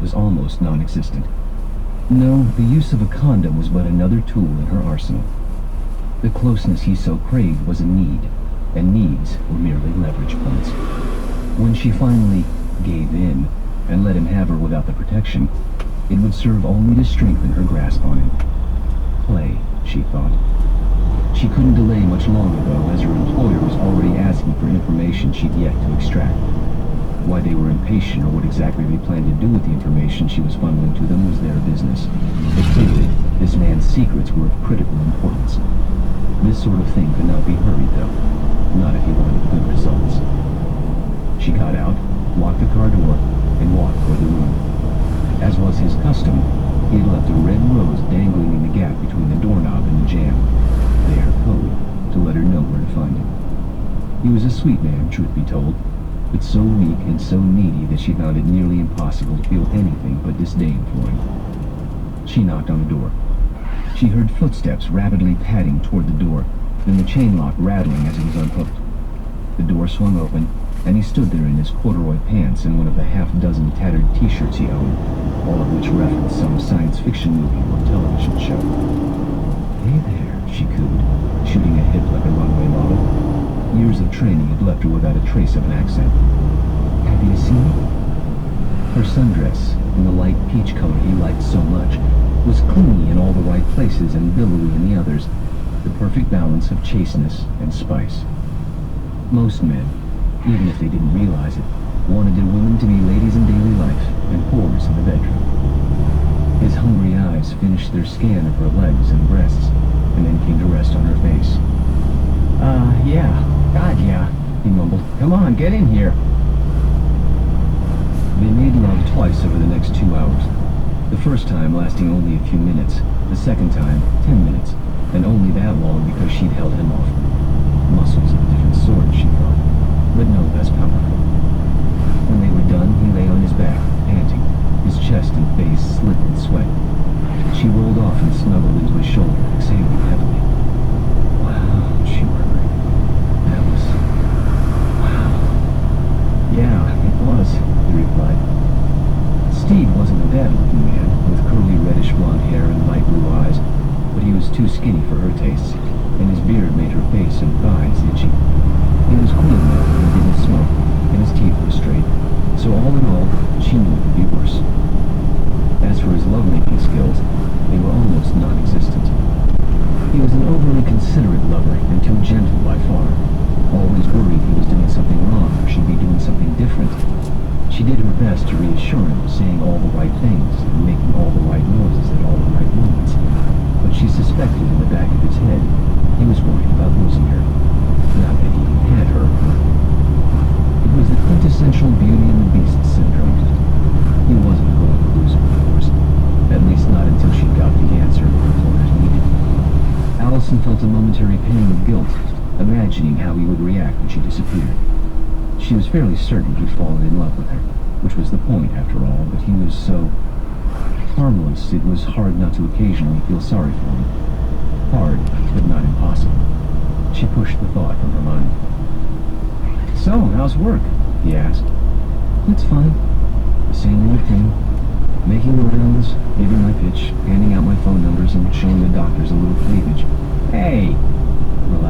was almost non-existent. No, the use of a condom was but another tool in her arsenal. The closeness he so craved was a need, and needs were merely leverage points. When she finally gave in and let him have her without the protection, it would serve only to strengthen her grasp on him. Play, she thought. She couldn't delay much longer, though, as her employer was already asking for information she'd yet to extract. Why they were impatient or what exactly they planned to do with the information she was funneling to them was their business. But clearly, this man's secrets were of critical importance. This sort of thing could not be hurried, though. Not if he wanted good results. She got out, locked the car door, and walked toward the room. As was his custom, he had left a red rose dangling in the gap between the doorknob and the jamb. There, code, to let her know where to find him. He was a sweet man, truth be told, but so weak and so needy that she found it nearly impossible to feel anything but disdain for him. She knocked on the door. She heard footsteps rapidly padding toward the door, then the chain lock rattling as it was unhooked. The door swung open, and he stood there in his corduroy pants and one of the half-dozen tattered t-shirts he owned, all of which referenced some science fiction movie or television show. "Hey there," she cooed, shooting ahead like a runway model. Years of training had left her without a trace of an accent. "Happy to see me?" Her sundress, in the light peach color he liked so much, was clingy in all the right places and billowy in the others, the perfect balance of chasteness and spice. Most men, even if they didn't realize it, wanted their women to be ladies in daily life and whores in the bedroom. His hungry eyes finished their scan of her legs and breasts, and then came to rest on her face. Yeah. God, yeah," he mumbled. "Come on, get in here." They made love twice over the next 2 hours. The first time lasting only a few minutes, the second time 10 minutes, and only that long because she'd held him off. Muscles of a different sort, she thought, but no less powerful. When they were done, he lay on his back, panting, his chest and face slit with sweat. She rolled off and snuggled into his shoulder, exhaling heavily. "Wow," she murmured. "That was... wow." "Yeah, it was," he replied. Steve wasn't a bad-looking man, with curly reddish blonde hair and light blue eyes, but he was too skinny for her tastes, and his beard made her face and thighs itchy. He was clean though, and he didn't smoke, and his teeth were straight, so all in all, she knew it could be worse. As for his lovemaking skills, they were almost non-existent. He was an overly considerate lover, and too gentle by far, always worried he was doing something wrong or should be doing something different. She did her best to reassure him, saying all the right things and making all the right noises at all the right moments, but she suspected in the back of his head he was worried about losing her. Not that he had her. It was the quintessential Beauty and the Beast syndrome. He wasn't going to lose her, of course. At least not until she got the answer her employers needed. Allison felt a momentary pang of guilt, imagining how he would react when she disappeared. She was fairly certain he'd fallen in love with her, which was the point, after all, but he was so harmless it was hard not to occasionally feel sorry for him. Hard, but not impossible. She pushed the thought from her mind. "So, how's work?" he asked. "It's fine. The same old thing. Making the rounds, giving my pitch, handing out my phone numbers, and showing the doctors a little cleavage." "Hey!" Relax.